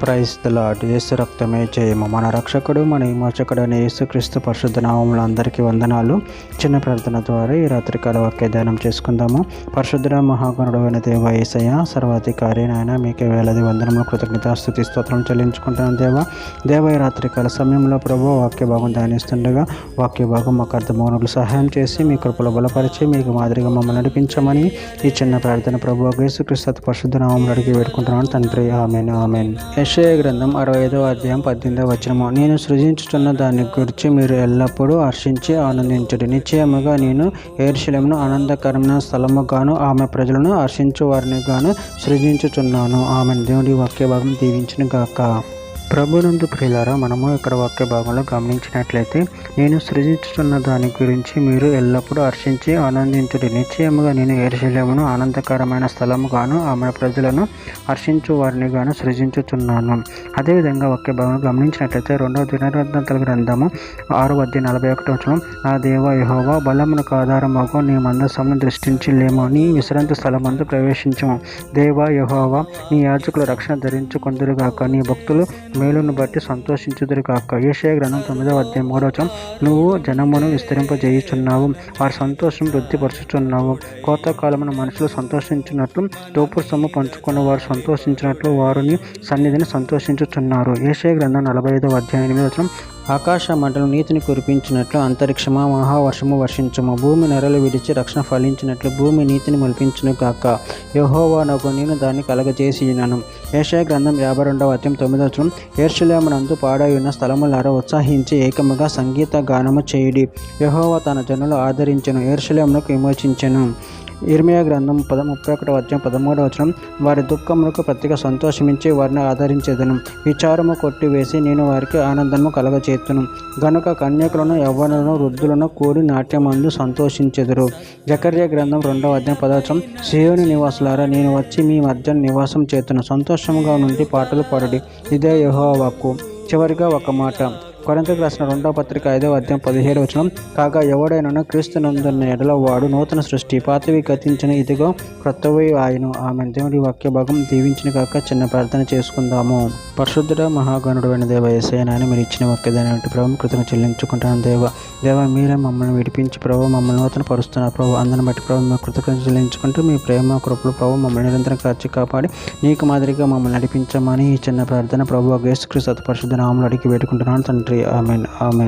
Praise the lord. యేసు రక్తమే జయము. మన రక్షకుడు మన విమోచకుడు అనే యేసుక్రీస్తు పరిశుద్ధ నామములో అందరికీ వందనాలు. చిన్న ప్రార్థన ద్వారా ఈ రాత్రికాల వాక్య ధ్యానం చేసుకుందాము. పరిశుద్ధ మహాగణుడు అయిన దేవ యేసయ్య, సర్వాధికారి నాయన, మీకే వేలాది వందనములు కృతజ్ఞతాస్తుతి స్తోత్రం చెల్లించుకుంటున్నాను దేవ ఈ రాత్రికాల సమయంలో ప్రభు వాక్య భాగం ధ్యానిస్తుండగా వాక్య భాగం మాకు అర్థమవునట్లు సహాయం చేసి మీ కృపలో బలపరిచి మీకు మాదిరిగా మమ్మల్ని నడిపించమని ఈ చిన్న ప్రార్థన ప్రభు యేసుక్రీస్తు పరిశుద్ధ నామములో అడిగి వేడుకుంటున్నాను తండ్రి. ఆమేన్ ఆమేన్. యెషయా గ్రంథం 65వ అధ్యాయం 18వ వచనము. నేను సృజించుచున్న దాని గురించి మీరు ఎల్లప్పుడూ హర్షించి ఆనందించుడి. నిశ్చయముగా నేను యెరూషలేమును ఆనందకరమైన స్థలముగాను ఆమె ప్రజలను హర్షించు వారిని గాను సృజించుచున్నాను. ఆమెన్. దేవుడి వాక్య భాగం దీవించును గాక. ప్రభునందు ప్రియులారా, మనము ఇక్కడ వాక్య భాగంలో గమనించినట్లయితే నేను సృజించుతున్న దాని గురించి మీరు ఎల్లప్పుడూ హర్షించి ఆనందించుడి. నిశ్చయముగా నేను యెరూషలేమును ఆనందకరమైన స్థలముగాను ఆమె ప్రజలను హర్షించు వారిని గాను సృజించుచున్నాను. అదేవిధంగా వాక్య భాగంలో గమనించినట్లయితే 2వ దినవృత్తాంతాల గ్రంథము 6వ అధ్యాయం 41వ వచనం. నా దేవా యెహోవా, బలమునకు ఆధారమగు నీ మందసమును దృష్టించి లేము, నీ విశ్రాంతి స్థలమందు ప్రవేశించము. దేవా యెహోవా, నీ యాజకులు రక్షణ ధరించుకొందురుగాక, నీ భక్తులు మేలును బట్టి సంతోషించుదురు కాక. యెషయా గ్రంథం 9వ అధ్యాయం 3వ వచనం. నువ్వు జనమును విస్తరింపజేయుచున్నావు, వారి సంతోషం వృద్ధిపరుచుచున్నావు. కోతకాలమున మనుషులు సంతోషించినట్లు, తోపుడు సొమ్ము పంచుకున్న వారు సంతోషించినట్లు వారిని సన్నిధిని సంతోషించుచున్నారు. యెషయా గ్రంథం 45వ అధ్యాయం 8వ వచనం. ఆకాశ మంటలు నీతిని కురిపించినట్లు అంతరిక్షమా మహావర్షము వర్షించుము. భూమి నెరలు విడిచి రక్షణ ఫలించినట్లు భూమి నీతిని మొలిపించును కాక. యెహోవానగు నేను దాన్ని కలగజేసినాను. యెషయా గ్రంథం 52వ అధ్యాయం 9వ వచనం. యెరూషలేమునందు పాడైన స్థలములారా ఉత్సాహించి ఏకముగా సంగీత గానము చేయుడి. యెహోవా తన జనులు ఆదరించెను, యెరూషలేమునకు విమోచించెను. ఇర్మీయా గ్రంథం 31వ అధ్యాయం 13వ వచనం. వారి దుఃఖములకు ప్రతిగా సంతోషమించి వారిని ఆదరించేదను, విచారము కొట్టివేసి నేను వారికి ఆనందము కలగచేతును. గనుక కన్యకులను యవ్వనులను వృద్ధులను కూడి నాట్యమందు సంతోషించెదరు. జకర్యా గ్రంథం 2వ అధ్యాయం 10వ వచనం. సీయోను నివాసులారా, నేను వచ్చి మీ మధ్య నివాసం చేతును, సంతోషముగా నుండి పాటలు పాడుడి. ఇదే యెహోవా వాక్కు. చివరిగా ఒక మాట. కొరింథీయులకు రాసిన 2వ పత్రిక 5వ అధ్యాయం 17వ వచనం. కాగా ఎవడైనా క్రీస్తునందున్న ఎడల వాడు నూతన సృష్టి, పాతవి గతించిన, ఇదిగో క్రొత్తవి ఆయను. ఆమె. దేవుడి వాక్య భాగం దీవించిన కాక. చిన్న ప్రార్థన చేసుకుందాము. పరిశుద్ధుడ మహాగణుడు అయిన దేవ యేసయ్య, నాయన మీరు ఇచ్చిన వాక్యదాన్ని ప్రభు కృతజ్ఞత చెల్లించుకుంటాను. దేవ మీరే మమ్మల్ని విడిపించి ప్రభు మమ్మల్ని నూతన పరుస్తున్నారు ప్రభు. అందరిని బట్టి ప్రభు మేము కృతజ్ఞత చెల్లించుకుంటూ మీ ప్రేమ కృపలు ప్రభు మమ్మల్ని నిరంతరం కాచి కాపాడి నీకు మాదిరిగా మమ్మల్ని నడిపించమని ఈ చిన్న ప్రార్థన ప్రభు యేసుక్రీస్తు పరిశుద్ధ నామములో అడిగి వేడుకుంటున్నాను తండ్రి. Amen amen.